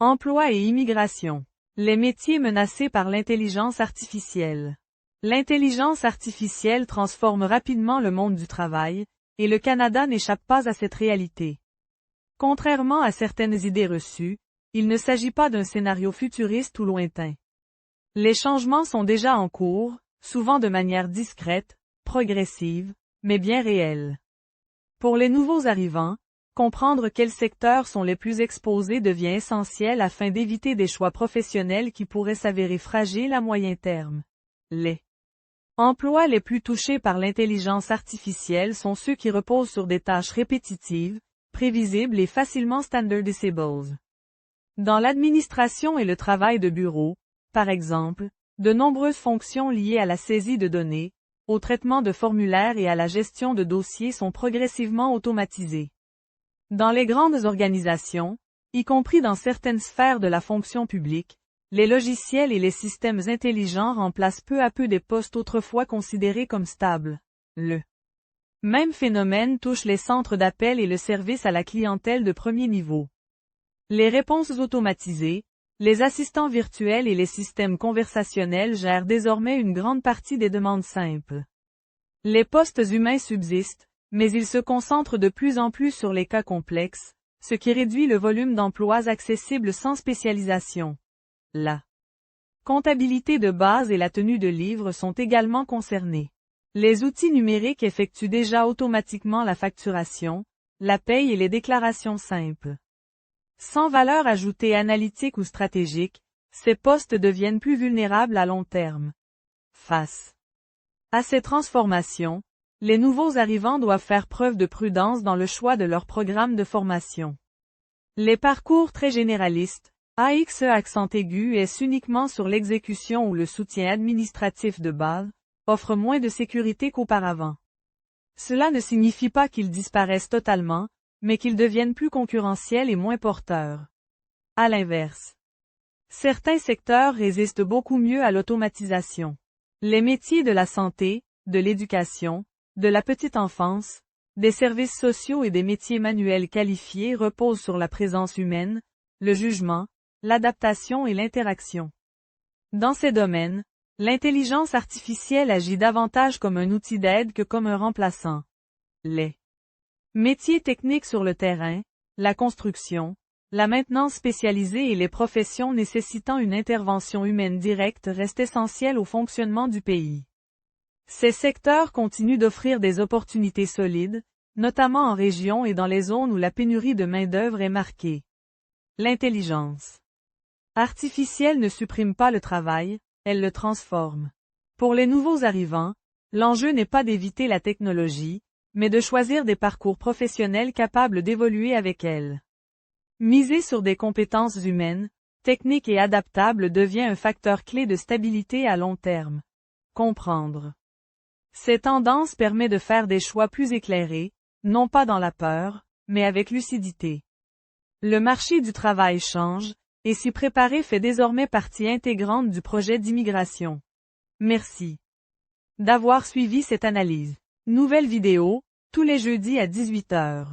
Emploi et immigration. Les métiers menacés par l'intelligence artificielle. L'intelligence artificielle transforme rapidement le monde du travail, et le Canada n'échappe pas à cette réalité. Contrairement à certaines idées reçues, il ne s'agit pas d'un scénario futuriste ou lointain. Les changements sont déjà en cours, souvent de manière discrète, progressive, mais bien réelle. Pour les nouveaux arrivants, comprendre quels secteurs sont les plus exposés devient essentiel afin d'éviter des choix professionnels qui pourraient s'avérer fragiles à moyen terme. Les emplois les plus touchés par l'intelligence artificielle sont ceux qui reposent sur des tâches répétitives, prévisibles et facilement standardizables. Dans l'administration et le travail de bureau, par exemple, de nombreuses fonctions liées à la saisie de données, au traitement de formulaires et à la gestion de dossiers sont progressivement automatisées. Dans les grandes organisations, y compris dans certaines sphères de la fonction publique, les logiciels et les systèmes intelligents remplacent peu à peu des postes autrefois considérés comme stables. Le même phénomène touche les centres d'appel et le service à la clientèle de premier niveau. Les réponses automatisées, les assistants virtuels et les systèmes conversationnels gèrent désormais une grande partie des demandes simples. Les postes humains subsistent, mais ils se concentrent de plus en plus sur les cas complexes, ce qui réduit le volume d'emplois accessibles sans spécialisation. La comptabilité de base et la tenue de livres sont également concernés. Les outils numériques effectuent déjà automatiquement la facturation, la paye et les déclarations simples. Sans valeur ajoutée analytique ou stratégique, ces postes deviennent plus vulnérables à long terme. Face à ces transformations, les nouveaux arrivants doivent faire preuve de prudence dans le choix de leur programme de formation. Les parcours très généralistes, AXE accent aigu S uniquement sur l'exécution ou le soutien administratif de base, offrent moins de sécurité qu'auparavant. Cela ne signifie pas qu'ils disparaissent totalement, mais qu'ils deviennent plus concurrentiels et moins porteurs. À l'inverse, certains secteurs résistent beaucoup mieux à l'automatisation. Les métiers de la santé, de l'éducation, de la petite enfance, des services sociaux et des métiers manuels qualifiés reposent sur la présence humaine, le jugement, l'adaptation et l'interaction. Dans ces domaines, l'intelligence artificielle agit davantage comme un outil d'aide que comme un remplaçant. Les métiers techniques sur le terrain, la construction, la maintenance spécialisée et les professions nécessitant une intervention humaine directe restent essentiels au fonctionnement du pays. Ces secteurs continuent d'offrir des opportunités solides, notamment en région et dans les zones où la pénurie de main-d'œuvre est marquée. L'intelligence artificielle ne supprime pas le travail, elle le transforme. Pour les nouveaux arrivants, l'enjeu n'est pas d'éviter la technologie, mais de choisir des parcours professionnels capables d'évoluer avec elle. Miser sur des compétences humaines, techniques et adaptables devient un facteur clé de stabilité à long terme. Comprendre ces tendances permet de faire des choix plus éclairés, non pas dans la peur, mais avec lucidité. Le marché du travail change, et s'y préparer fait désormais partie intégrante du projet d'immigration. Merci d'avoir suivi cette analyse. Nouvelle vidéo, tous les jeudis à 18 h.